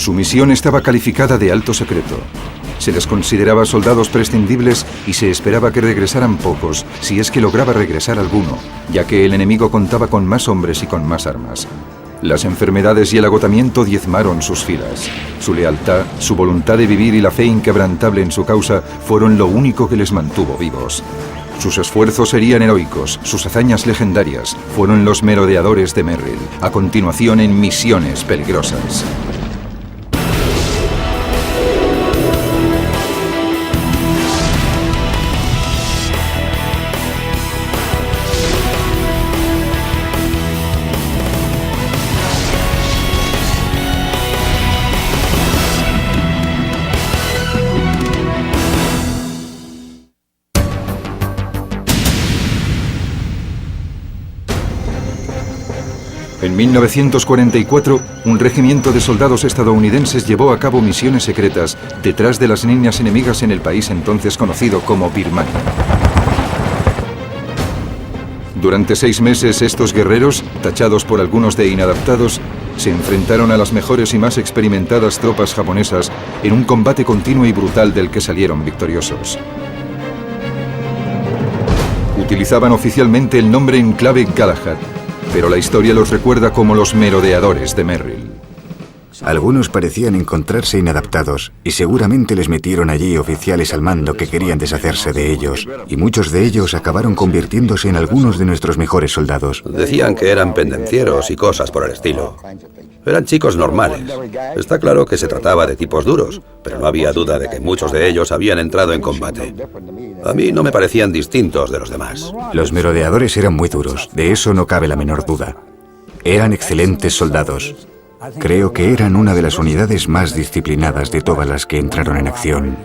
Su misión estaba calificada de alto secreto. Se les consideraba soldados prescindibles y se esperaba que regresaran pocos, si es que lograba regresar alguno, ya que el enemigo contaba con más hombres y con más armas. Las enfermedades y el agotamiento diezmaron sus filas. Su lealtad, su voluntad de vivir y la fe inquebrantable en su causa fueron lo único que les mantuvo vivos. Sus esfuerzos serían heroicos, sus hazañas legendarias. Fueron los merodeadores de Merrill, a continuación en misiones peligrosas. En 1944, un regimiento de soldados estadounidenses llevó a cabo misiones secretas detrás de las líneas enemigas en el país entonces conocido como Birmania. Durante 6 meses, estos guerreros, tachados por algunos de inadaptados, se enfrentaron a las mejores y más experimentadas tropas japonesas en un combate continuo y brutal del que salieron victoriosos. Utilizaban oficialmente el nombre en clave Galahad, pero la historia los recuerda como los merodeadores de Merrill. Algunos parecían encontrarse inadaptados y seguramente les metieron allí oficiales al mando que querían deshacerse de ellos, y muchos de ellos acabaron convirtiéndose en algunos de nuestros mejores soldados. Decían que eran pendencieros y cosas por el estilo. Eran chicos normales. Está claro que se trataba de tipos duros, pero no había duda de que muchos de ellos habían entrado en combate. A mí no me parecían distintos de los demás. Los merodeadores eran muy duros, de eso no cabe la menor duda. Eran excelentes soldados. Creo que eran una de las unidades más disciplinadas de todas las que entraron en acción.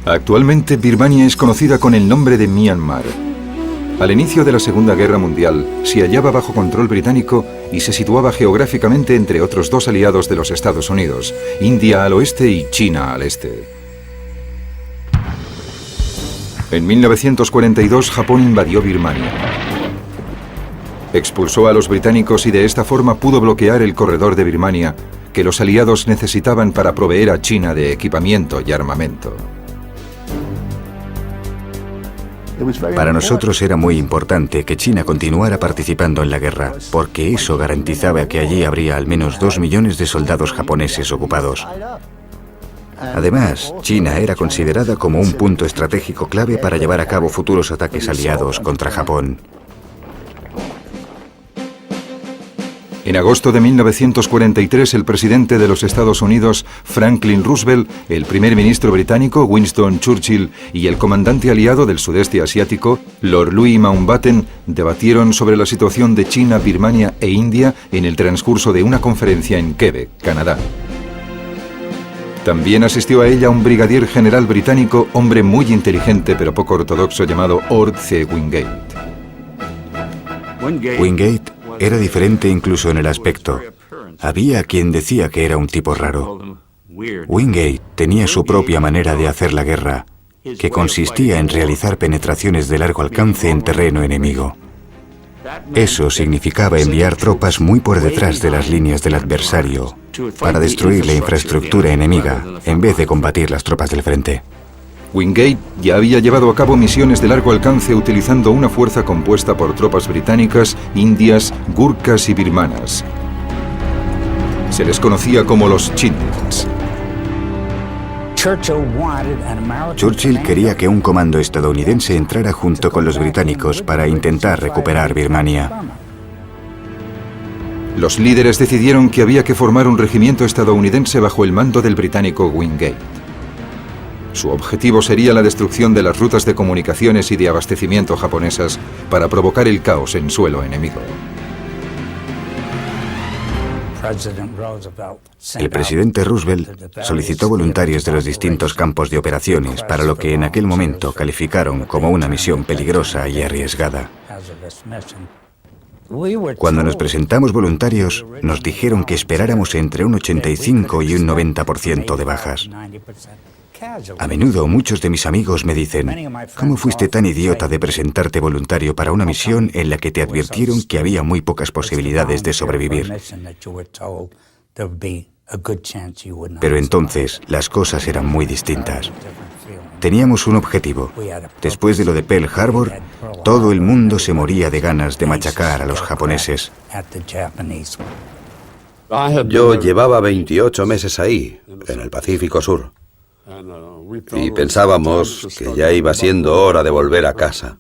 Actualmente, Birmania es conocida con el nombre de Myanmar. Al inicio de la Segunda Guerra Mundial, se hallaba bajo control británico y se situaba geográficamente entre otros 2 aliados de los Estados Unidos, India al oeste y China al este. En 1942, Japón invadió Birmania. Expulsó a los británicos y de esta forma pudo bloquear el corredor de Birmania que los aliados necesitaban para proveer a China de equipamiento y armamento. Para nosotros era muy importante que China continuara participando en la guerra, porque eso garantizaba que allí habría al menos 2 millones de soldados japoneses ocupados. Además, China era considerada como un punto estratégico clave para llevar a cabo futuros ataques aliados contra Japón. En agosto de 1943, el presidente de los Estados Unidos, Franklin Roosevelt, el primer ministro británico, Winston Churchill, y el comandante aliado del sudeste asiático, Lord Louis Mountbatten, debatieron sobre la situación de China, Birmania e India en el transcurso de una conferencia en Quebec, Canadá. También asistió a ella un brigadier general británico, hombre muy inteligente pero poco ortodoxo, llamado Ord C. Wingate. Wingate era diferente incluso en el aspecto. Había quien decía que era un tipo raro. Wingate tenía su propia manera de hacer la guerra, que consistía en realizar penetraciones de largo alcance en terreno enemigo. Eso significaba enviar tropas muy por detrás de las líneas del adversario para destruir la infraestructura enemiga en vez de combatir las tropas del frente. Wingate ya había llevado a cabo misiones de largo alcance utilizando una fuerza compuesta por tropas británicas, indias, gurkhas y birmanas. Se les conocía como los Chitmans. Churchill quería que un comando estadounidense entrara junto con los británicos para intentar recuperar Birmania. Los líderes decidieron que había que formar un regimiento estadounidense bajo el mando del británico Wingate. Su objetivo sería la destrucción de las rutas de comunicaciones y de abastecimiento japonesas para provocar el caos en suelo enemigo. El presidente Roosevelt solicitó voluntarios de los distintos campos de operaciones para lo que en aquel momento calificaron como una misión peligrosa y arriesgada. Cuando nos presentamos voluntarios, nos dijeron que esperáramos entre un 85 y un 90% de bajas. A menudo muchos de mis amigos me dicen, ¿cómo fuiste tan idiota de presentarte voluntario para una misión en la que te advirtieron que había muy pocas posibilidades de sobrevivir? Pero entonces las cosas eran muy distintas. Teníamos un objetivo. Después de lo de Pearl Harbor, todo el mundo se moría de ganas de machacar a los japoneses. Yo llevaba 28 meses ahí, en el Pacífico Sur, y pensábamos que ya iba siendo hora de volver a casa.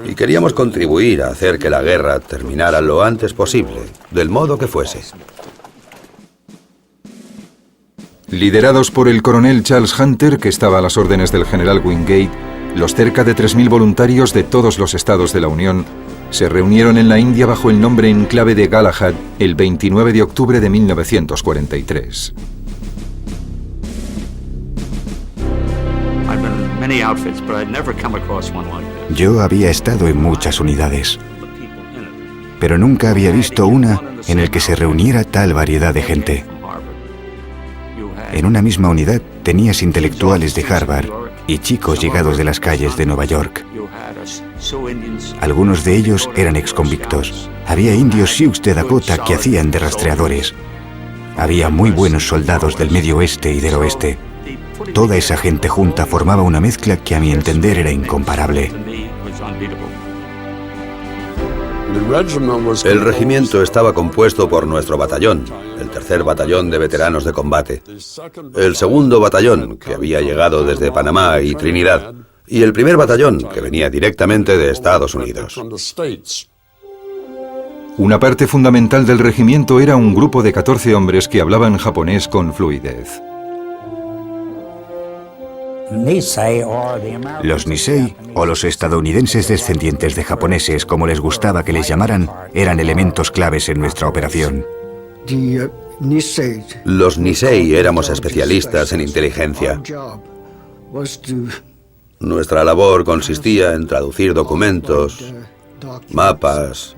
Y queríamos contribuir a hacer que la guerra terminara lo antes posible, del modo que fuese. Liderados por el coronel Charles Hunter, que estaba a las órdenes del general Wingate, los cerca de 3.000 voluntarios de todos los estados de la Unión se reunieron en la India bajo el nombre en clave de Galahad el 29 de octubre de 1943. Yo había estado en muchas unidades, pero nunca había visto una en la que se reuniera tal variedad de gente. En una misma unidad tenías intelectuales de Harvard y chicos llegados de las calles de Nueva York. Algunos de ellos eran exconvictos. Había indios Sioux de Dakota que hacían de rastreadores. Había muy buenos soldados del Medio Oeste y del Oeste. Toda esa gente junta formaba una mezcla que a mi entender era incomparable. El regimiento estaba compuesto por nuestro batallón, el 3er batallón de veteranos de combate, el 2º batallón, que había llegado desde Panamá y Trinidad, y el 1er batallón, que venía directamente de Estados Unidos. Una parte fundamental del regimiento era un grupo de 14 hombres que hablaban japonés con fluidez. Los Nisei, o los estadounidenses descendientes de japoneses, como les gustaba que les llamaran, eran elementos claves en nuestra operación. Los Nisei éramos especialistas en inteligencia. Nuestra labor consistía en traducir documentos, mapas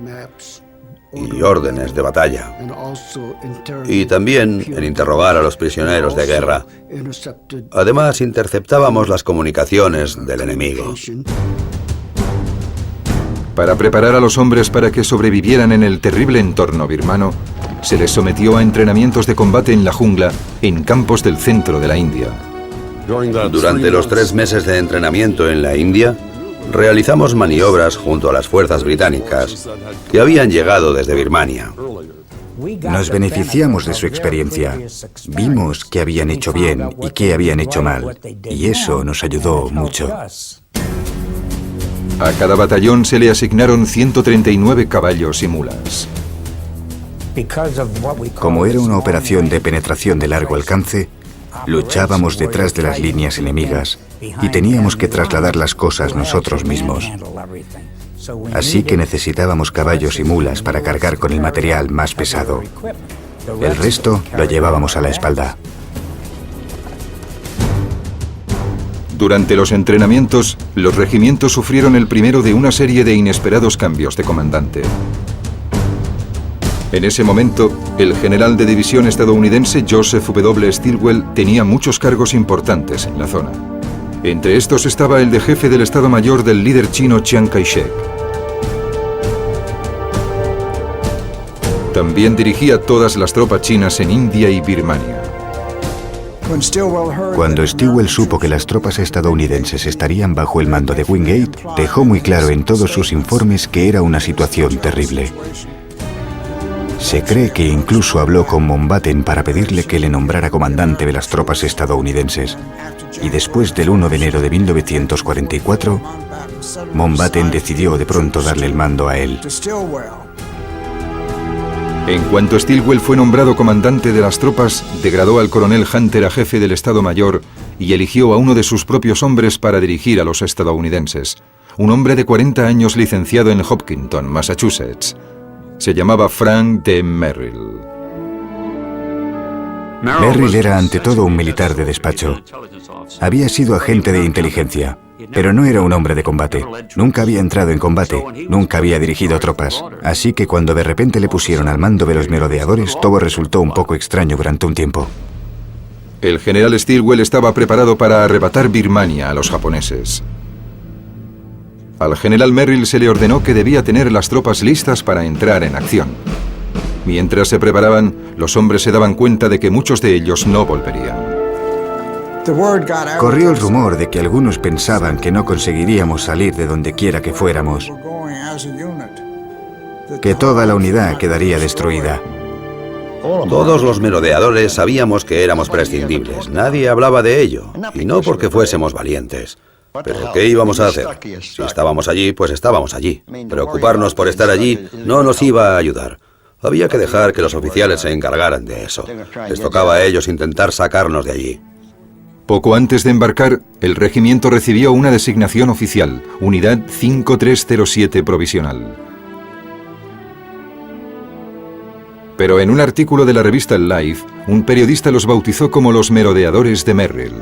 y órdenes de batalla, y también en interrogar a los prisioneros de guerra. Además, interceptábamos las comunicaciones del enemigo. Para preparar a los hombres para que sobrevivieran en el terrible entorno birmano, se les sometió a entrenamientos de combate en la jungla, en campos del centro de la India. Durante los 3 meses de entrenamiento en la India, realizamos maniobras junto a las fuerzas británicas que habían llegado desde Birmania. Nos beneficiamos de su experiencia. Vimos qué habían hecho bien y qué habían hecho mal, y eso nos ayudó mucho. A cada batallón se le asignaron 139 caballos y mulas. Como era una operación de penetración de largo alcance, luchábamos detrás de las líneas enemigas y teníamos que trasladar las cosas nosotros mismos. Así que necesitábamos caballos y mulas para cargar con el material más pesado. El resto lo llevábamos a la espalda. Durante los entrenamientos, los regimientos sufrieron el primero de una serie de inesperados cambios de comandante. En ese momento, el general de división estadounidense Joseph W. Stilwell tenía muchos cargos importantes en la zona. Entre estos estaba el de jefe del Estado Mayor del líder chino Chiang Kai-shek. También dirigía todas las tropas chinas en India y Birmania. Cuando Stilwell supo que las tropas estadounidenses estarían bajo el mando de Wingate, dejó muy claro en todos sus informes que era una situación terrible. Se cree que incluso habló con Mountbatten para pedirle que le nombrara comandante de las tropas estadounidenses. Y después del 1 de enero de 1944, Mountbatten decidió de pronto darle el mando a él. En cuanto Stilwell fue nombrado comandante de las tropas, degradó al coronel Hunter a jefe del Estado Mayor y eligió a uno de sus propios hombres para dirigir a los estadounidenses. Un hombre de 40 años licenciado en Hopkinton, Massachusetts. Se llamaba Frank D. Merrill. Merrill era ante todo un militar de despacho. Había sido agente de inteligencia, pero no era un hombre de combate. Nunca había entrado en combate, nunca había dirigido tropas. Así que cuando de repente le pusieron al mando de los merodeadores, todo resultó un poco extraño durante un tiempo. El general Stilwell estaba preparado para arrebatar Birmania a los japoneses. Al general Merrill se le ordenó que debía tener las tropas listas para entrar en acción. Mientras se preparaban, los hombres se daban cuenta de que muchos de ellos no volverían. Corrió el rumor de que algunos pensaban que no conseguiríamos salir de donde quiera que fuéramos, que toda la unidad quedaría destruida. Todos los merodeadores sabíamos que éramos prescindibles. Nadie hablaba de ello, y no porque fuésemos valientes. Pero ¿qué íbamos a hacer? Si estábamos allí, pues estábamos allí. Preocuparnos por estar allí no nos iba a ayudar. Había que dejar que los oficiales se encargaran de eso. Les tocaba a ellos intentar sacarnos de allí. Poco antes de embarcar, el regimiento recibió una designación oficial, Unidad 5307 Provisional. Pero en un artículo de la revista Life, un periodista los bautizó como los merodeadores de Merrill.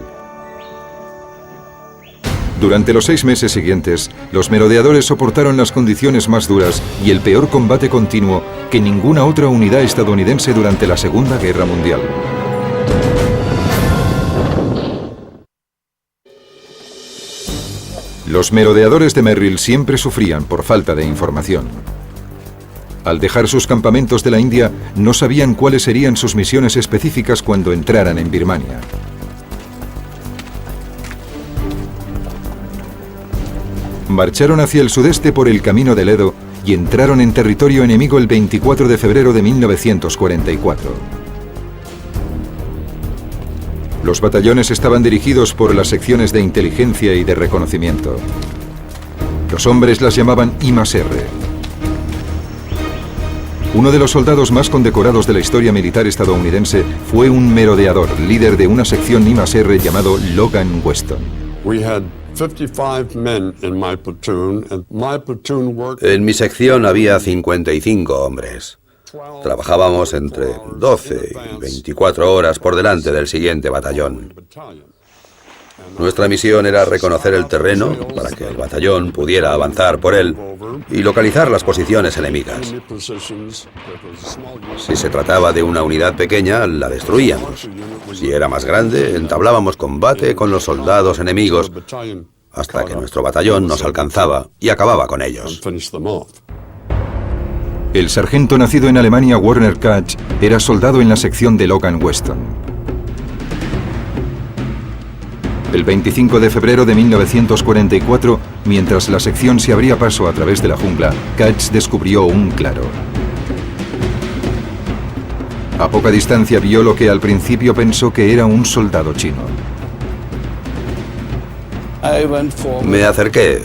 Durante los 6 meses siguientes, los merodeadores soportaron las condiciones más duras y el peor combate continuo que ninguna otra unidad estadounidense durante la Segunda Guerra Mundial. Los merodeadores de Merrill siempre sufrían por falta de información. Al dejar sus campamentos de la India, no sabían cuáles serían sus misiones específicas cuando entraran en Birmania. Marcharon hacia el sudeste por el camino del Edo y entraron en territorio enemigo el 24 de febrero de 1944. Los batallones estaban dirigidos por las secciones de inteligencia y de reconocimiento. Los hombres las llamaban I+R. Uno de los soldados más condecorados de la historia militar estadounidense fue un merodeador, líder de una sección I+R llamado Logan Weston. En mi sección había 55 hombres. Trabajábamos entre 12 y 24 horas por delante del siguiente batallón. Nuestra misión era reconocer el terreno para que el batallón pudiera avanzar por él y localizar las posiciones enemigas. Si se trataba de una unidad pequeña, la destruíamos. Si era más grande, entablábamos combate con los soldados enemigos hasta que nuestro batallón nos alcanzaba y acababa con ellos. El sargento nacido en Alemania, Werner Katz, era soldado en la sección de Logan Weston. El 25 de febrero de 1944, mientras la sección se abría paso a través de la jungla, Katz descubrió un claro. A poca distancia vio lo que al principio pensó que era un soldado chino. Me acerqué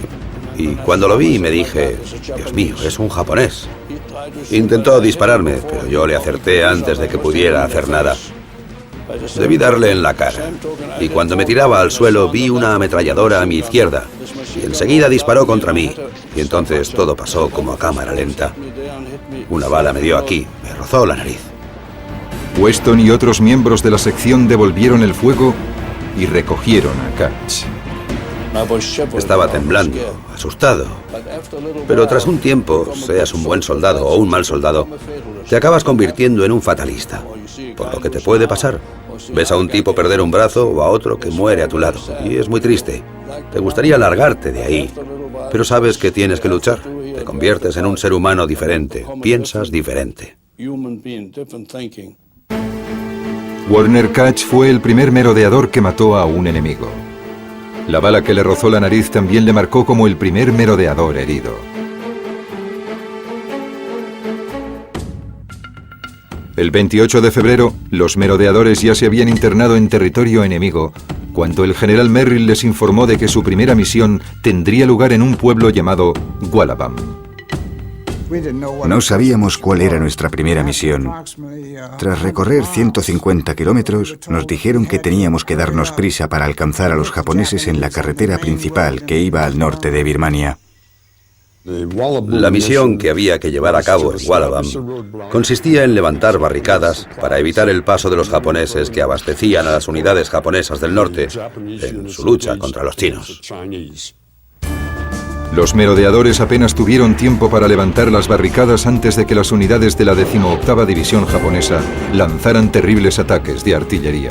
y cuando lo vi me dije, Dios mío, es un japonés. Intentó dispararme, pero yo le acerté antes de que pudiera hacer nada. Debí darle en la cara, y cuando me tiraba al suelo vi una ametralladora a mi izquierda, y enseguida disparó contra mí, y entonces todo pasó como a cámara lenta. Una bala me dio aquí, me rozó la nariz. Weston y otros miembros de la sección devolvieron el fuego y recogieron a Katz. Estaba temblando, asustado, pero tras un tiempo, seas un buen soldado o un mal soldado, te acabas convirtiendo en un fatalista, por lo que te puede pasar. Ves a un tipo perder un brazo o a otro que muere a tu lado, y es muy triste. Te gustaría largarte de ahí, pero sabes que tienes que luchar. Te conviertes en un ser humano diferente, piensas diferente. Werner Katz fue el primer merodeador que mató a un enemigo. La bala que le rozó la nariz también le marcó como el primer merodeador herido. El 28 de febrero, los merodeadores ya se habían internado en territorio enemigo, cuando el general Merrill les informó de que su primera misión tendría lugar en un pueblo llamado Wallabam. No sabíamos cuál era nuestra primera misión. Tras recorrer 150 kilómetros, nos dijeron que teníamos que darnos prisa para alcanzar a los japoneses en la carretera principal que iba al norte de Birmania. La misión que había que llevar a cabo en Wallabam consistía en levantar barricadas para evitar el paso de los japoneses que abastecían a las unidades japonesas del norte en su lucha contra los chinos. Los merodeadores apenas tuvieron tiempo para levantar las barricadas antes de que las unidades de la 18ª División japonesa lanzaran terribles ataques de artillería.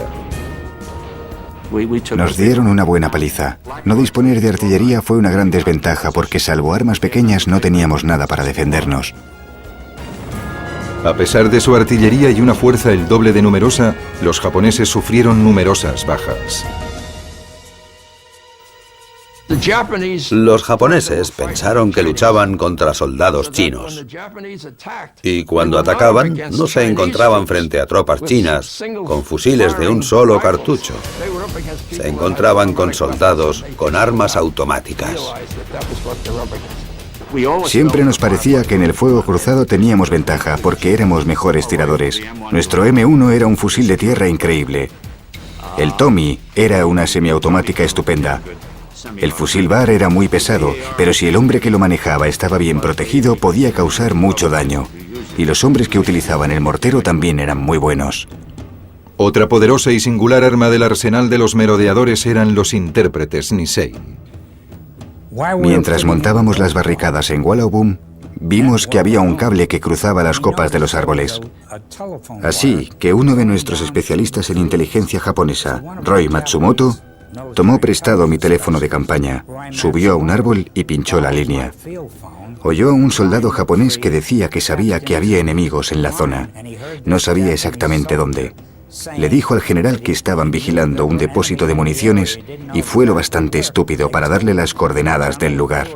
Nos dieron una buena paliza. No disponer de artillería fue una gran desventaja porque salvo armas pequeñas no teníamos nada para defendernos. A pesar de su artillería y una fuerza el doble de numerosa, los japoneses sufrieron numerosas bajas. Los japoneses pensaron que luchaban contra soldados chinos. Y cuando atacaban, no se encontraban frente a tropas chinas con fusiles de un solo cartucho. Se encontraban con soldados con armas automáticas. Siempre nos parecía que en el fuego cruzado teníamos ventaja porque éramos mejores tiradores. Nuestro M1 era un fusil de tierra increíble. El Tommy era una semiautomática estupenda. El fusil Bar era muy pesado, pero si el hombre que lo manejaba estaba bien protegido, podía causar mucho daño. Y los hombres que utilizaban el mortero también eran muy buenos. Otra poderosa y singular arma del arsenal de los merodeadores eran los intérpretes Nisei. Mientras montábamos las barricadas en Wallabum, vimos que había un cable que cruzaba las copas de los árboles. Así que uno de nuestros especialistas en inteligencia japonesa, Roy Matsumoto, tomó prestado mi teléfono de campaña, subió a un árbol y pinchó la línea. Oyó a un soldado japonés que decía que sabía que había enemigos en la zona. No sabía exactamente dónde. Le dijo al general que estaban vigilando un depósito de municiones y fue lo bastante estúpido para darle las coordenadas del lugar.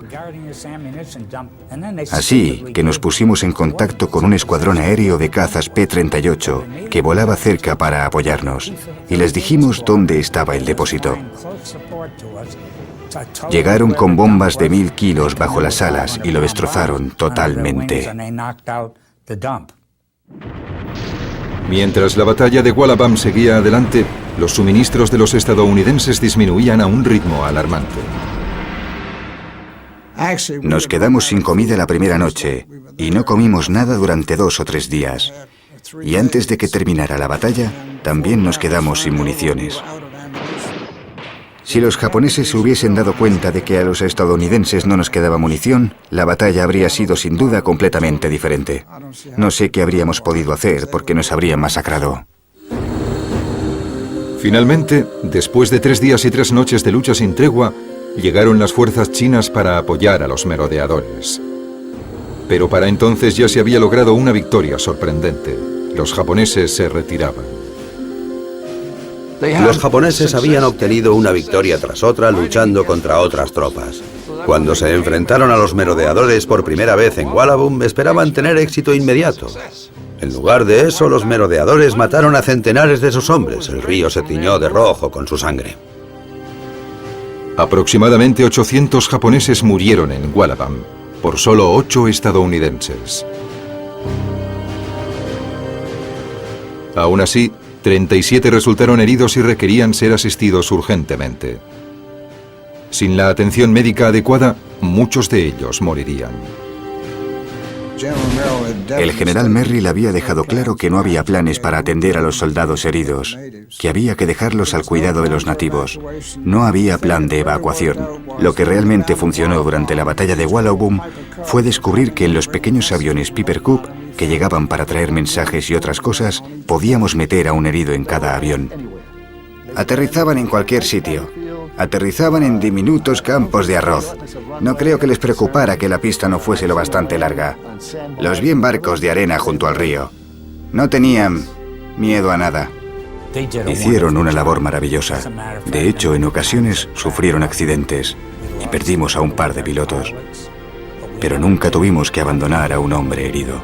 Así que nos pusimos en contacto con un escuadrón aéreo de cazas P-38 que volaba cerca para apoyarnos y les dijimos dónde estaba el depósito. Llegaron con bombas de 1000 kilos bajo las alas y lo destrozaron totalmente. Mientras la batalla de Wallabam seguía adelante, los suministros de los estadounidenses disminuían a un ritmo alarmante. Nos quedamos sin comida la primera noche y no comimos nada durante 2 o 3 días. Y antes de que terminara la batalla, también nos quedamos sin municiones. Si los japoneses se hubiesen dado cuenta de que a los estadounidenses no nos quedaba munición, la batalla habría sido sin duda completamente diferente. No sé qué habríamos podido hacer porque nos habrían masacrado. Finalmente, después de 3 días y 3 noches de lucha sin tregua, llegaron las fuerzas chinas para apoyar a los merodeadores. Pero para entonces ya se había logrado una victoria sorprendente. Los japoneses se retiraban. Los japoneses habían obtenido una victoria tras otra luchando contra otras tropas. Cuando se enfrentaron a los merodeadores por primera vez en Wallabum, esperaban tener éxito inmediato. En lugar de eso, los merodeadores mataron a centenares de sus hombres. El río se tiñó de rojo con su sangre. Aproximadamente 800 japoneses murieron en Wallabum, por solo 8 estadounidenses. Aún así, 37 resultaron heridos y requerían ser asistidos urgentemente. Sin la atención médica adecuada, muchos de ellos morirían. El general Merrill había dejado claro que no había planes para atender a los soldados heridos, que había que dejarlos al cuidado de los nativos. No había plan de evacuación. Lo que realmente funcionó durante la batalla de Wallabum fue descubrir que en los pequeños aviones Piper Cub, que llegaban para traer mensajes y otras cosas, podíamos meter a un herido en cada avión. Aterrizaban en cualquier sitio. Aterrizaban en diminutos campos de arroz. No creo que les preocupara que la pista no fuese lo bastante larga. Los vi en barcos de arena junto al río. No tenían miedo a nada. Hicieron una labor maravillosa. De hecho, en ocasiones sufrieron accidentes y perdimos a un par de pilotos. Pero nunca tuvimos que abandonar a un hombre herido.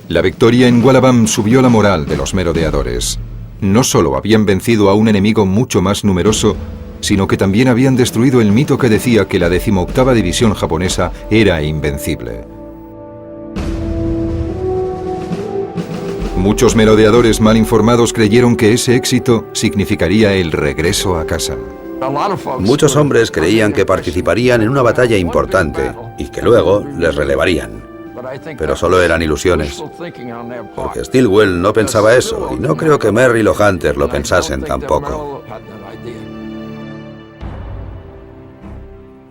La victoria en Wallabum subió la moral de los merodeadores. No solo habían vencido a un enemigo mucho más numeroso, sino que también habían destruido el mito que decía que la 18ª división japonesa era invencible. Muchos merodeadores mal informados creyeron que ese éxito significaría el regreso a casa. Muchos hombres creían que participarían en una batalla importante y que luego les relevarían. Pero solo eran ilusiones, porque Stilwell no pensaba eso, y no creo que Merrill o Hunter lo pensasen tampoco.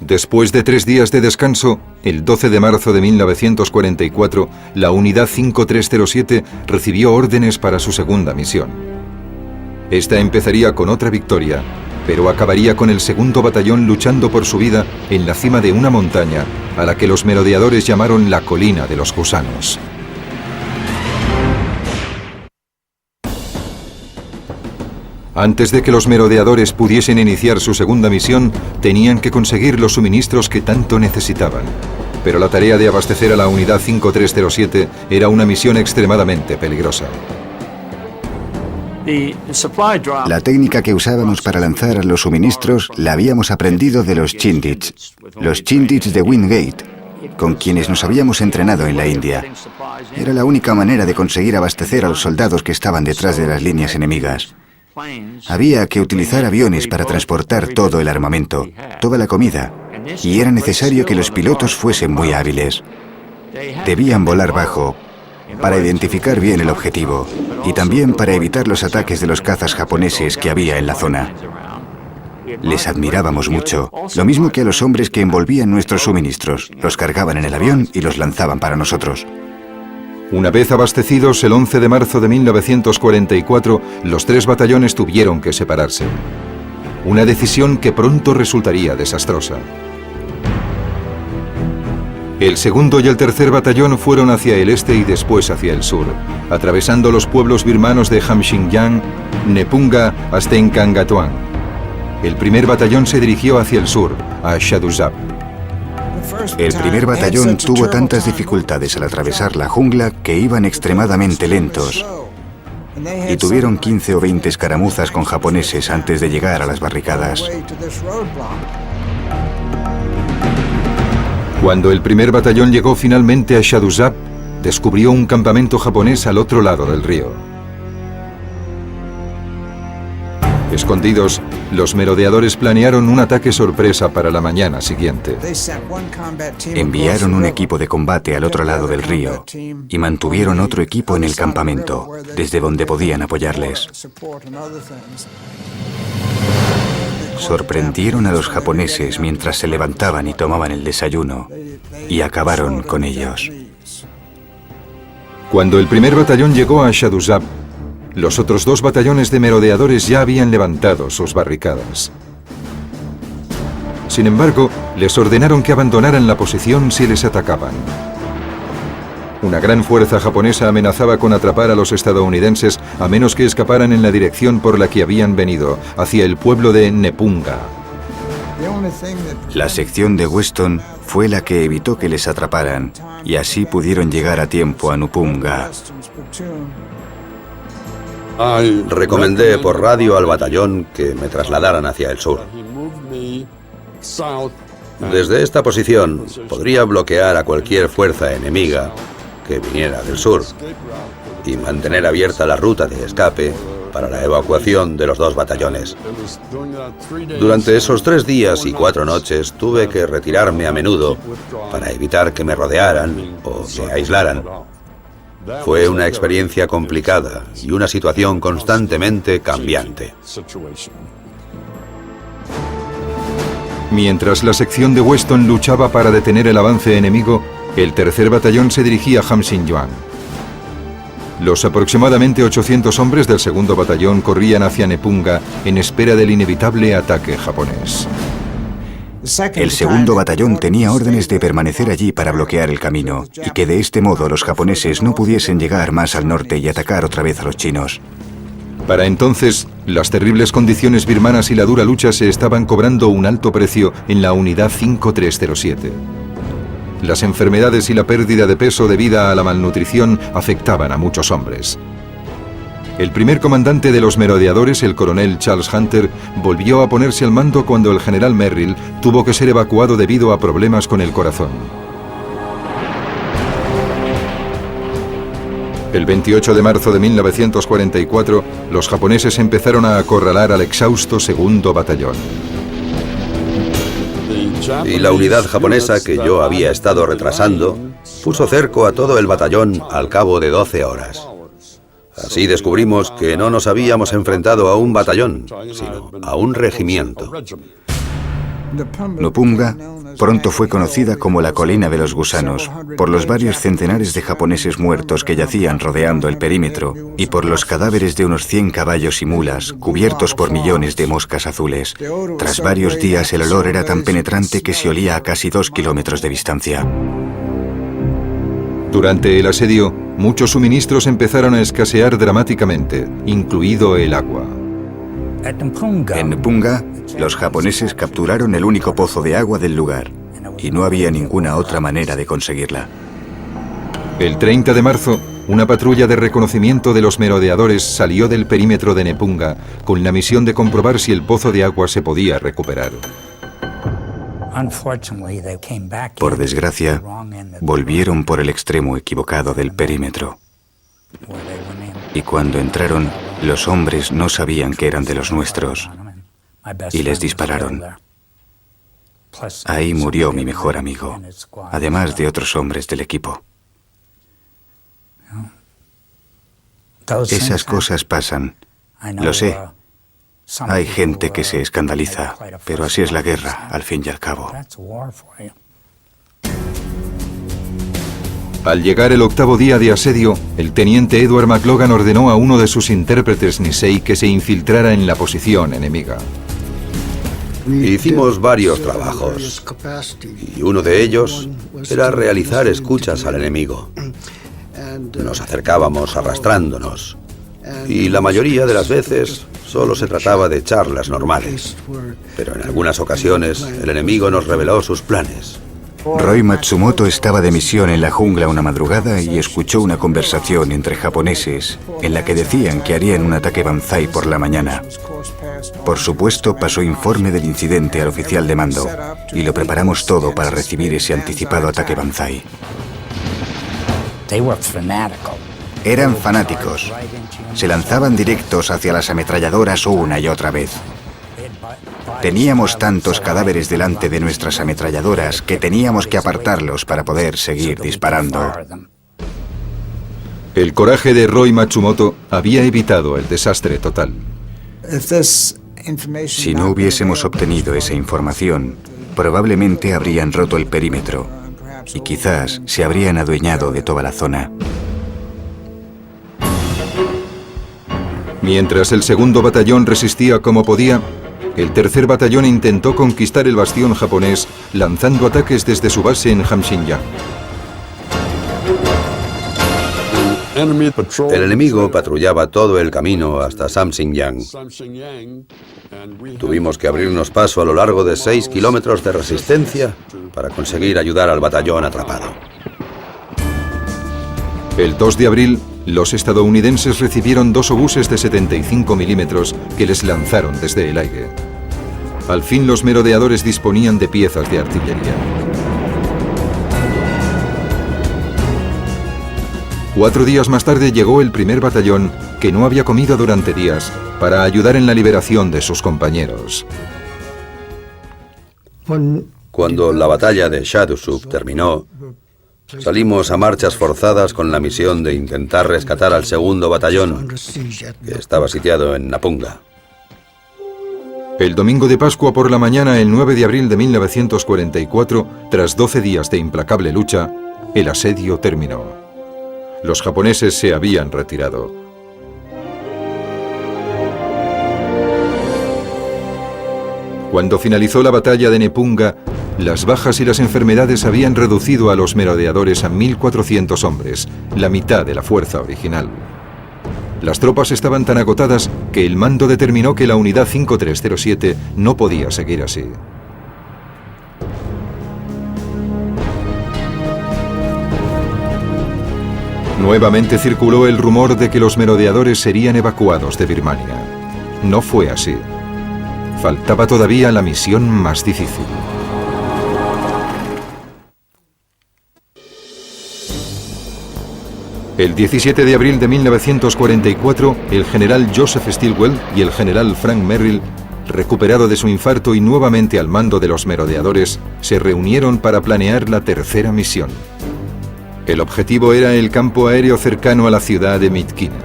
Después de 3 días de descanso, el 12 de marzo de 1944, la Unidad 5307 recibió órdenes para su segunda misión. Esta empezaría con otra victoria, pero acabaría con el segundo batallón luchando por su vida en la cima de una montaña a la que los merodeadores llamaron la Colina de los Gusanos. Antes de que los merodeadores pudiesen iniciar su segunda misión, tenían que conseguir los suministros que tanto necesitaban. Pero la tarea de abastecer a la Unidad 5307 era una misión extremadamente peligrosa. La técnica que usábamos para lanzar los suministros la habíamos aprendido de los Chindits de Wingate, con quienes nos habíamos entrenado en la India. Era la única manera de conseguir abastecer a los soldados que estaban detrás de las líneas enemigas. Había que utilizar aviones para transportar todo el armamento, toda la comida, y era necesario que los pilotos fuesen muy hábiles. Debían volar bajo para identificar bien el objetivo y también para evitar los ataques de los cazas japoneses que había en la zona. Les admirábamos mucho, lo mismo que a los hombres que envolvían nuestros suministros. Los cargaban en el avión y los lanzaban para nosotros. Una vez abastecidos, el 11 de marzo de 1944, los 3 batallones tuvieron que separarse. Una decisión que pronto resultaría desastrosa. El segundo y el tercer batallón fueron hacia el este y después hacia el sur, atravesando los pueblos birmanos de Hamxingyang, Nepunga hasta Enkangatuan. El primer batallón se dirigió hacia el sur, a Shaduzab. El primer batallón tuvo tantas dificultades al atravesar la jungla que iban extremadamente lentos y tuvieron 15 o 20 escaramuzas con japoneses antes de llegar a las barricadas. Cuando el primer batallón llegó finalmente a Shaduzab, descubrió un campamento japonés al otro lado del río. Escondidos, los merodeadores planearon un ataque sorpresa para la mañana siguiente. Enviaron un equipo de combate al otro lado del río y mantuvieron otro equipo en el campamento, desde donde podían apoyarles. Sorprendieron a los japoneses mientras se levantaban y tomaban el desayuno, y acabaron con ellos. Cuando el primer batallón llegó a Shaduzab, los otros 2 batallones de merodeadores ya habían levantado sus barricadas. Sin embargo, les ordenaron que abandonaran la posición si les atacaban. Una gran fuerza japonesa amenazaba con atrapar a los estadounidenses a menos que escaparan en la dirección por la que habían venido, hacia el pueblo de Nepunga. La sección de Weston fue la que evitó que les atraparan, y así pudieron llegar a tiempo a Nepunga. Recomendé por radio al batallón que me trasladaran hacia el sur. Desde esta posición podría bloquear a cualquier fuerza enemiga que viniera del sur y mantener abierta la ruta de escape para la evacuación de los 2 batallones. Durante esos 3 días y 4 noches tuve que retirarme a menudo para evitar que me rodearan o me aislaran. Fue una experiencia complicada y una situación constantemente cambiante. Mientras la sección de Weston luchaba para detener el avance enemigo, el tercer batallón se dirigía a Hamxingyang. Los aproximadamente 800 hombres del segundo batallón corrían hacia Nepunga en espera del inevitable ataque japonés. El segundo batallón tenía órdenes de permanecer allí para bloquear el camino y que de este modo los japoneses no pudiesen llegar más al norte y atacar otra vez a los chinos. Para entonces, las terribles condiciones birmanas y la dura lucha se estaban cobrando un alto precio en la Unidad 5307. Las enfermedades y la pérdida de peso debido a la malnutrición afectaban a muchos hombres. El primer comandante de los merodeadores, el coronel Charles Hunter, volvió a ponerse al mando cuando el general Merrill tuvo que ser evacuado debido a problemas con el corazón. El 28 de marzo de 1944, los japoneses empezaron a acorralar al exhausto segundo batallón. Y la unidad japonesa que yo había estado retrasando puso cerco a todo el batallón al cabo de 12 horas. Así descubrimos que no nos habíamos enfrentado a un batallón, sino a un regimiento. Nupunga pronto fue conocida como la colina de los gusanos, por los varios centenares de japoneses muertos que yacían rodeando el perímetro y por los cadáveres de unos 100 caballos y mulas cubiertos por millones de moscas azules. Tras varios días el olor era tan penetrante que se olía a casi 2 kilómetros de distancia. Durante el asedio, muchos suministros empezaron a escasear dramáticamente, incluido el agua. En Nupunga, los japoneses capturaron el único pozo de agua del lugar y no había ninguna otra manera de conseguirla. El 30 de marzo, una patrulla de reconocimiento de los merodeadores salió del perímetro de Nepunga con la misión de comprobar si el pozo de agua se podía recuperar. Por desgracia, volvieron por el extremo equivocado del perímetro. Y cuando entraron, los hombres no sabían que eran de los nuestros y les dispararon. Ahí murió mi mejor amigo, además de otros hombres del equipo. Esas cosas pasan, lo sé. Hay gente que se escandaliza, pero así es la guerra, al fin y al cabo. Al llegar el 8º día de asedio, el teniente Edward McLogan ordenó a uno de sus intérpretes Nisei que se infiltrara en la posición enemiga. Hicimos varios trabajos y uno de ellos era realizar escuchas al enemigo. Nos acercábamos arrastrándonos y la mayoría de las veces solo se trataba de charlas normales, pero en algunas ocasiones el enemigo nos reveló sus planes. Roy Matsumoto estaba de misión en la jungla una madrugada y escuchó una conversación entre japoneses en la que decían que harían un ataque banzai por la mañana. Por supuesto, pasó informe del incidente al oficial de mando y lo preparamos todo para recibir ese anticipado ataque banzai. Eran fanáticos. Se lanzaban directos hacia las ametralladoras una y otra vez. Teníamos tantos cadáveres delante de nuestras ametralladoras que teníamos que apartarlos para poder seguir disparando. El coraje de Roy Matsumoto había evitado el desastre total. Si no hubiésemos obtenido esa información, probablemente habrían roto el perímetro y quizás se habrían adueñado de toda la zona. Mientras el 2º batallón resistía como podía, el 3er batallón intentó conquistar el bastión japonés lanzando ataques desde su base en Hamshinja. El enemigo patrullaba todo el camino hasta Samxingyang. Tuvimos que abrirnos paso a lo largo de 6 kilómetros de resistencia para conseguir ayudar al batallón atrapado. El 2 de abril, los estadounidenses recibieron 2 obuses de 75 milímetros que les lanzaron desde el aire. Al fin los merodeadores disponían de piezas de artillería. 4 días más tarde llegó el 1er batallón, que no había comido durante días, para ayudar en la liberación de sus compañeros. Cuando la batalla de Shadusub terminó, salimos a marchas forzadas con la misión de intentar rescatar al 2º batallón, que estaba sitiado en Napunga. El domingo de Pascua por la mañana, el 9 de abril de 1944, tras 12 días de implacable lucha, el asedio terminó. Los japoneses se habían retirado. Cuando finalizó la batalla de Nepunga, las bajas y las enfermedades habían reducido a los merodeadores a 1.400 hombres, la mitad de la fuerza original. Las tropas estaban tan agotadas que el mando determinó que la unidad 5307 no podía seguir así. Nuevamente circuló el rumor de que los merodeadores serían evacuados de Birmania. No fue así. Faltaba todavía la misión más difícil. El 17 de abril de 1944, el general Joseph Stilwell y el general Frank Merrill, recuperado de su infarto y nuevamente al mando de los merodeadores, se reunieron para planear la tercera misión. El objetivo era el campo aéreo cercano a la ciudad de Myitkyina.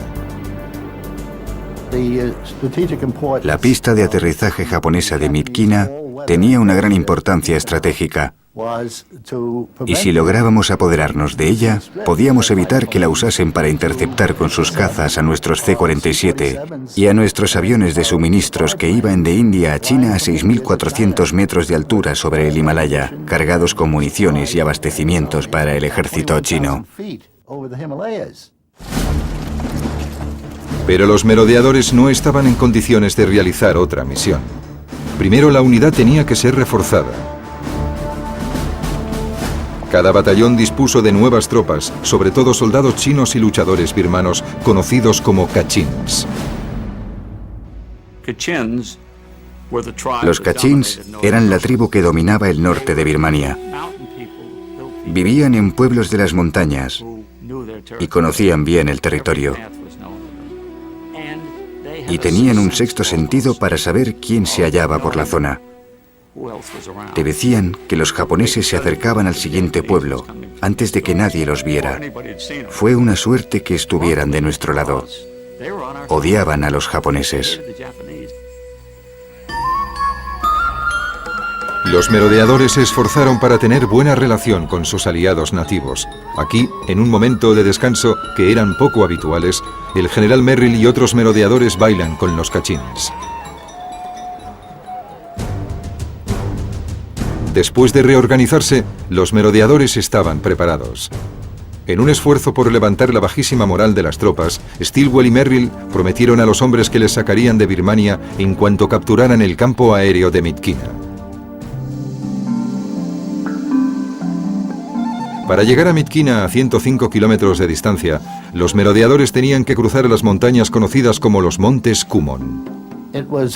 La pista de aterrizaje japonesa de Myitkyina tenía una gran importancia estratégica. Y si lográbamos apoderarnos de ella, podíamos evitar que la usasen para interceptar con sus cazas a nuestros C-47 y a nuestros aviones de suministros que iban de India a China a 6.400 metros de altura sobre el Himalaya, cargados con municiones y abastecimientos para el ejército chino. Pero los merodeadores no estaban en condiciones de realizar otra misión. Primero, la unidad tenía que ser reforzada. Cada batallón dispuso de nuevas tropas, sobre todo soldados chinos y luchadores birmanos, conocidos como Kachins. Los Kachins eran la tribu que dominaba el norte de Birmania. Vivían en pueblos de las montañas y conocían bien el territorio. Y tenían un sexto sentido para saber quién se hallaba por la zona. Te decían que los japoneses se acercaban al siguiente pueblo antes de que nadie los viera. Fue una suerte que estuvieran de nuestro lado. Odiaban a los japoneses. Los merodeadores se esforzaron para tener buena relación con sus aliados nativos. Aquí, en un momento de descanso que eran poco habituales, el general Merrill y otros merodeadores bailan con los Kachins. Después de reorganizarse, los merodeadores estaban preparados. En un esfuerzo por levantar la bajísima moral de las tropas, Stilwell y Merrill prometieron a los hombres que les sacarían de Birmania en cuanto capturaran el campo aéreo de Myitkyina. Para llegar a Myitkyina a 105 kilómetros de distancia, los merodeadores tenían que cruzar las montañas conocidas como los Montes Kumon.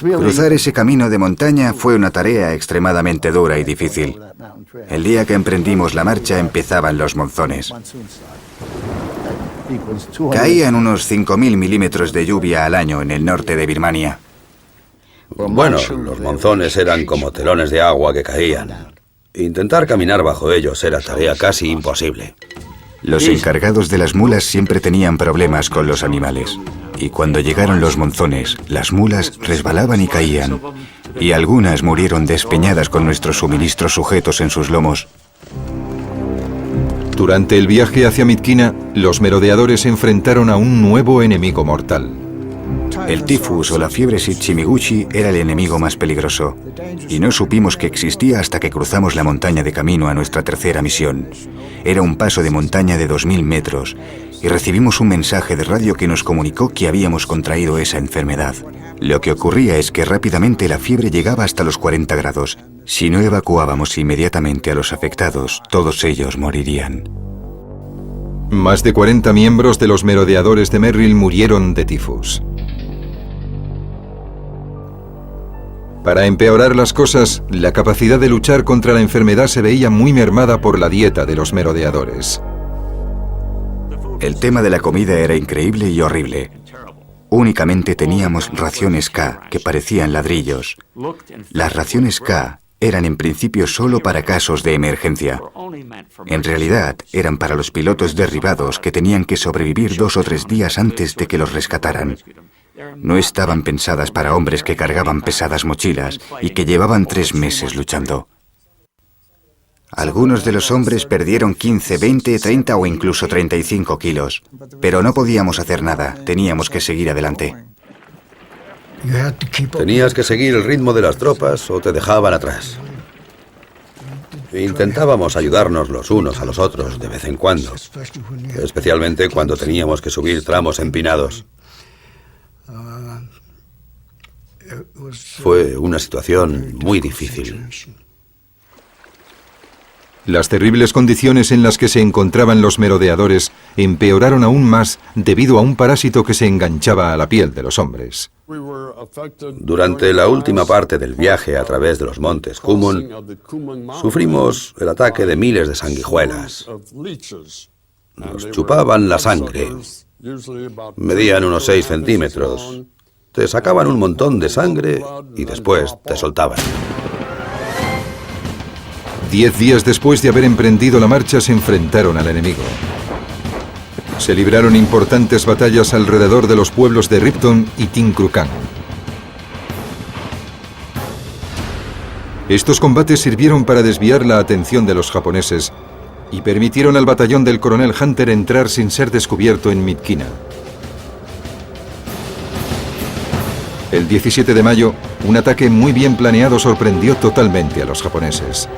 Cruzar ese camino de montaña fue una tarea extremadamente dura y difícil. El día que emprendimos la marcha empezaban los monzones. Caían unos 5.000 milímetros de lluvia al año en el norte de Birmania. Bueno, los monzones eran como telones de agua que caían. Intentar caminar bajo ellos era tarea casi imposible. Los encargados de las mulas siempre tenían problemas con los animales. Y cuando llegaron los monzones, las mulas resbalaban y caían. Y algunas murieron despeñadas con nuestros suministros sujetos en sus lomos. Durante el viaje hacia Myitkyina, los merodeadores se enfrentaron a un nuevo enemigo mortal. El tifus o la fiebre Shichimiguchi era el enemigo más peligroso. Y no supimos que existía hasta que cruzamos la montaña de camino a nuestra tercera misión. Era un paso de montaña de 2.000 metros y recibimos un mensaje de radio que nos comunicó que habíamos contraído esa enfermedad. Lo que ocurría es que rápidamente la fiebre llegaba hasta los 40 grados. Si no evacuábamos inmediatamente a los afectados, todos ellos morirían. Más de 40 miembros de los merodeadores de Merrill murieron de tifus. Para empeorar las cosas, la capacidad de luchar contra la enfermedad se veía muy mermada por la dieta de los merodeadores. El tema de la comida era increíble y horrible. Únicamente teníamos raciones K, que parecían ladrillos. Las raciones K eran en principio solo para casos de emergencia. En realidad, eran para los pilotos derribados que tenían que sobrevivir 2 o 3 días antes de que los rescataran. No estaban pensadas para hombres que cargaban pesadas mochilas y que llevaban 3 meses luchando. Algunos de los hombres perdieron 15, 20, 30 o incluso 35 kilos. Pero no podíamos hacer nada, teníamos que seguir adelante. Tenías que seguir el ritmo de las tropas o te dejaban atrás. Intentábamos ayudarnos los unos a los otros de vez en cuando, especialmente cuando teníamos que subir tramos empinados. Fue una situación muy difícil. Las terribles condiciones en las que se encontraban los merodeadores empeoraron aún más debido a un parásito que se enganchaba a la piel de los hombres. Durante la última parte del viaje a través de los montes Kumon, sufrimos el ataque de miles de sanguijuelas. Nos chupaban la sangre. Medían unos 6 centímetros. Te sacaban un montón de sangre y después te soltaban. 10 días después de haber emprendido la marcha, se enfrentaron al enemigo. Se libraron importantes batallas alrededor de los pueblos de Ripton y Tinkrukan. Estos combates sirvieron para desviar la atención de los japoneses y permitieron al batallón del coronel Hunter entrar sin ser descubierto en Myitkyina. El 17 de mayo, un ataque muy bien planeado sorprendió totalmente a los japoneses.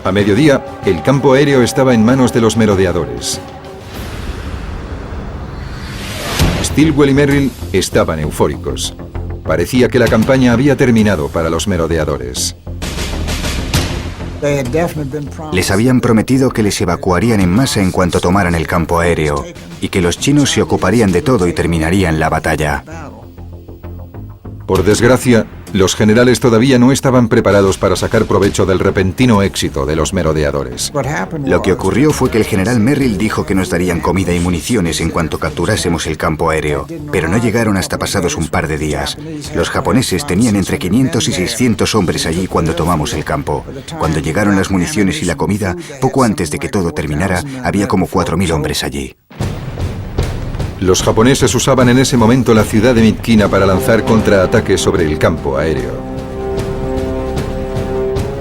A mediodía, el campo aéreo estaba en manos de los merodeadores. Stilwell y Merrill estaban eufóricos. Parecía que la campaña había terminado para los merodeadores. Les habían prometido que les evacuarían en masa en cuanto tomaran el campo aéreo y que los chinos se ocuparían de todo y terminarían la batalla. Por desgracia, los generales todavía no estaban preparados para sacar provecho del repentino éxito de los merodeadores. Lo que ocurrió fue que el general Merrill dijo que nos darían comida y municiones en cuanto capturásemos el campo aéreo, pero no llegaron hasta pasados un par de días. Los japoneses tenían entre 500 y 600 hombres allí cuando tomamos el campo. Cuando llegaron las municiones y la comida, poco antes de que todo terminara, había como 4.000 hombres allí. Los japoneses usaban en ese momento la ciudad de Myitkyina para lanzar contraataques sobre el campo aéreo.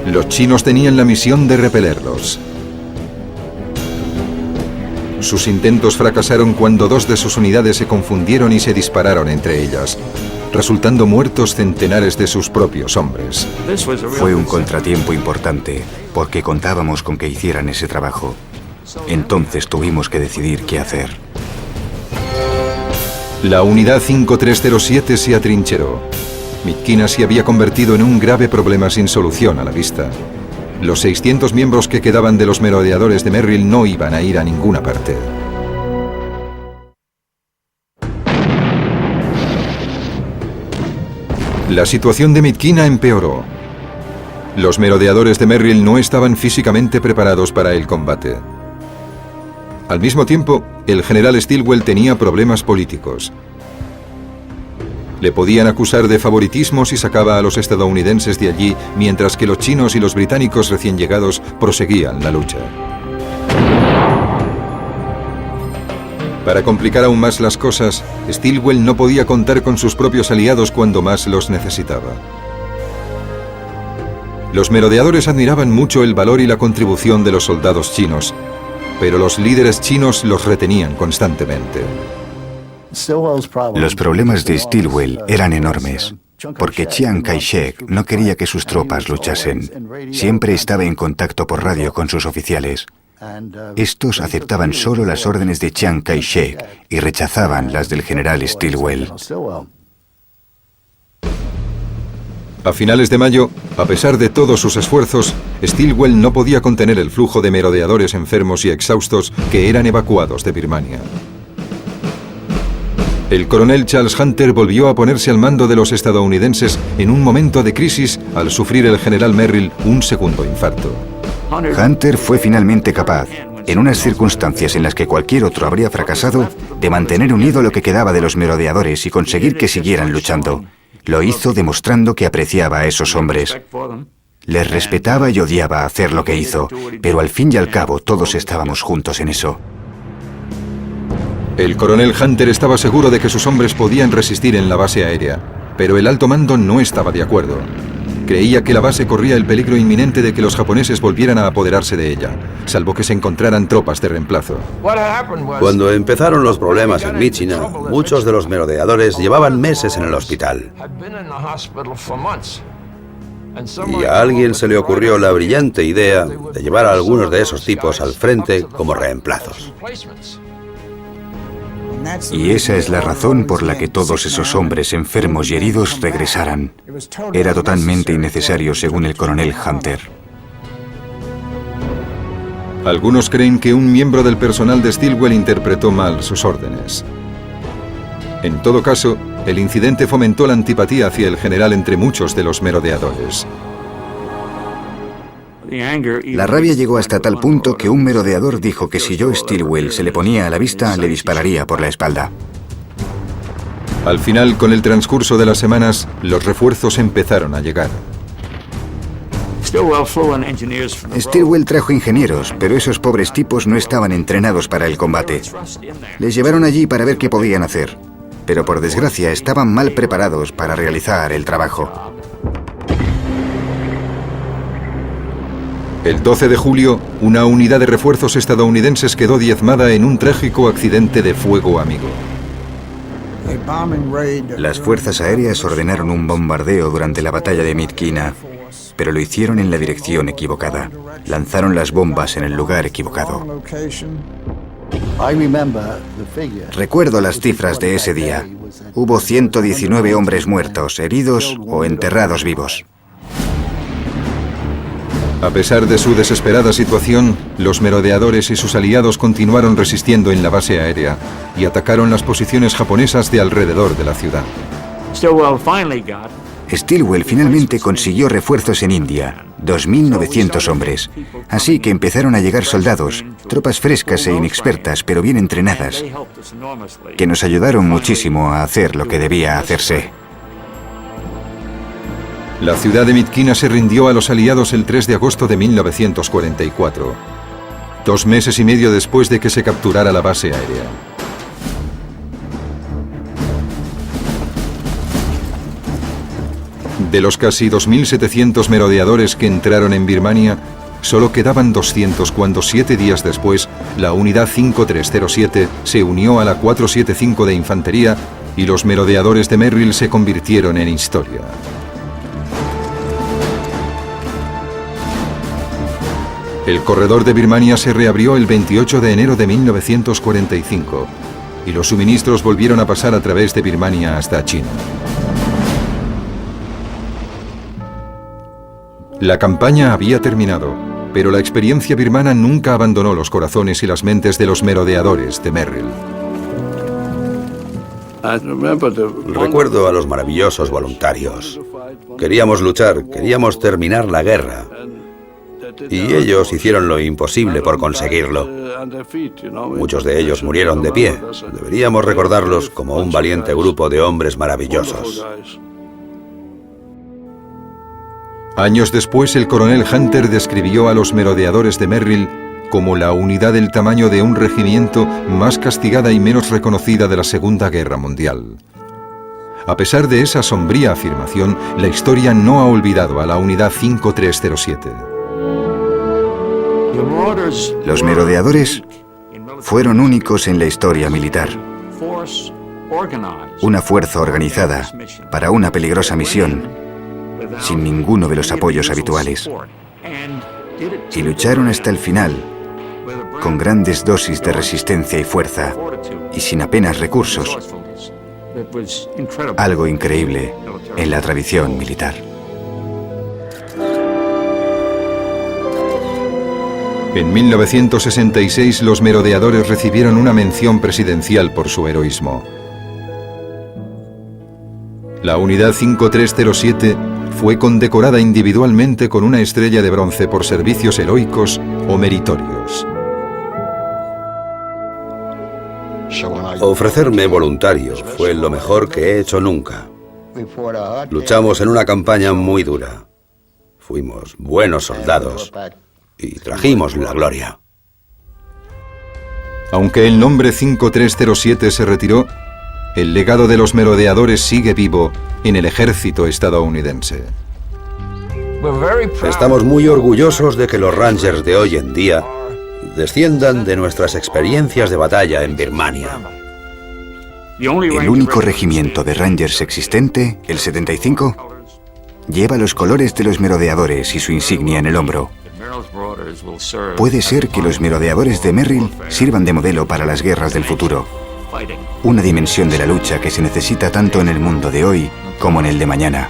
Los chinos tenían la misión de repelerlos. Sus intentos fracasaron cuando 2 de sus unidades se confundieron y se dispararon entre ellas, resultando muertos centenares de sus propios hombres. Fue un contratiempo importante, porque contábamos con que hicieran ese trabajo. Entonces tuvimos que decidir qué hacer. La unidad 5307 se atrincheró. Myitkyina se había convertido en un grave problema sin solución a la vista. Los 600 miembros que quedaban de los merodeadores de Merrill no iban a ir a ninguna parte. La situación de Myitkyina empeoró. Los merodeadores de Merrill no estaban físicamente preparados para el combate. Al mismo tiempo, el general Stilwell tenía problemas políticos. Le podían acusar de favoritismo si sacaba a los estadounidenses de allí, mientras que los chinos y los británicos recién llegados proseguían la lucha. Para complicar aún más las cosas, Stilwell no podía contar con sus propios aliados cuando más los necesitaba. Los merodeadores admiraban mucho el valor y la contribución de los soldados chinos, pero los líderes chinos los retenían constantemente. Los problemas de Stilwell eran enormes, porque Chiang Kai-shek no quería que sus tropas luchasen. Siempre estaba en contacto por radio con sus oficiales. Estos aceptaban solo las órdenes de Chiang Kai-shek y rechazaban las del general Stilwell. A finales de mayo, a pesar de todos sus esfuerzos, Stilwell no podía contener el flujo de merodeadores enfermos y exhaustos que eran evacuados de Birmania. El coronel Charles Hunter volvió a ponerse al mando de los estadounidenses en un momento de crisis al sufrir el general Merrill un segundo infarto. Hunter fue finalmente capaz, en unas circunstancias en las que cualquier otro habría fracasado, de mantener unido lo que quedaba de los merodeadores y conseguir que siguieran luchando. Lo hizo demostrando que apreciaba a esos hombres. Les respetaba y odiaba hacer lo que hizo, pero al fin y al cabo todos estábamos juntos en eso. El coronel Hunter estaba seguro de que sus hombres podían resistir en la base aérea, pero el alto mando no estaba de acuerdo. Creía que la base corría el peligro inminente de que los japoneses volvieran a apoderarse de ella, salvo que se encontraran tropas de reemplazo. Cuando empezaron los problemas en Myitkyina, muchos de los merodeadores llevaban meses en el hospital. Y a alguien se le ocurrió la brillante idea de llevar a algunos de esos tipos al frente como reemplazos. Y esa es la razón por la que todos esos hombres enfermos y heridos regresaran. Era totalmente innecesario, según el coronel Hunter. Algunos creen que un miembro del personal de Stilwell interpretó mal sus órdenes. En todo caso, el incidente fomentó la antipatía hacia el general entre muchos de los merodeadores. La rabia llegó hasta tal punto que un merodeador dijo que si Joe Stilwell se le ponía a la vista, le dispararía por la espalda. Al final, con el transcurso de las semanas, los refuerzos empezaron a llegar. Stilwell trajo ingenieros, pero esos pobres tipos no estaban entrenados para el combate. Les llevaron allí para ver qué podían hacer, pero por desgracia estaban mal preparados para realizar el trabajo. El 12 de julio, una unidad de refuerzos estadounidenses quedó diezmada en un trágico accidente de fuego amigo. Las fuerzas aéreas ordenaron un bombardeo durante la batalla de Midkina, pero lo hicieron en la dirección equivocada. Lanzaron las bombas en el lugar equivocado. Recuerdo las cifras de ese día. Hubo 119 hombres muertos, heridos o enterrados vivos. A pesar de su desesperada situación, los merodeadores y sus aliados continuaron resistiendo en la base aérea y atacaron las posiciones japonesas de alrededor de la ciudad. Stilwell finalmente consiguió refuerzos en India, 2.900 hombres. Así que empezaron a llegar soldados, tropas frescas e inexpertas, pero bien entrenadas, que nos ayudaron muchísimo a hacer lo que debía hacerse. La ciudad de Midkina se rindió a los aliados el 3 de agosto de 1944, 2 meses y medio después de que se capturara la base aérea. De los casi 2.700 merodeadores que entraron en Birmania, solo quedaban 200 cuando 7 días después la unidad 5307 se unió a la 475 de infantería y los merodeadores de Merrill se convirtieron en historia. El corredor de Birmania se reabrió el 28 de enero de 1945 y los suministros volvieron a pasar a través de Birmania hasta China. La campaña había terminado, pero la experiencia birmana nunca abandonó los corazones y las mentes de los merodeadores de Merrill. Recuerdo a los maravillosos voluntarios. Queríamos luchar, queríamos terminar la guerra. Y ellos hicieron lo imposible por conseguirlo. Muchos de ellos murieron de pie. Deberíamos recordarlos como un valiente grupo de hombres maravillosos. Años después, el coronel Hunter describió a los merodeadores de Merrill como la unidad del tamaño de un regimiento más castigada y menos reconocida de la Segunda Guerra Mundial. A pesar de esa sombría afirmación, la historia no ha olvidado a la unidad 5307. Los merodeadores fueron únicos en la historia militar. Una fuerza organizada para una peligrosa misión, sin ninguno de los apoyos habituales. Y lucharon hasta el final, con grandes dosis de resistencia y fuerza, y sin apenas recursos. Algo increíble en la tradición militar. En 1966 los merodeadores recibieron una mención presidencial por su heroísmo. La unidad 5307 fue condecorada individualmente con una estrella de bronce por servicios heroicos o meritorios. Ofrecerme voluntario fue lo mejor que he hecho nunca. Luchamos en una campaña muy dura. Fuimos buenos soldados y trajimos la gloria. Aunque el nombre 5307 se retiró, el legado de los merodeadores sigue vivo en el ejército estadounidense. Estamos muy orgullosos de que los Rangers de hoy en día desciendan de nuestras experiencias de batalla en Birmania. El único regimiento de Rangers existente, el 75, lleva los colores de los merodeadores y su insignia en el hombro. Puede ser que los merodeadores de Merrill sirvan de modelo para las guerras del futuro. Una dimensión de la lucha que se necesita tanto en el mundo de hoy como en el de mañana.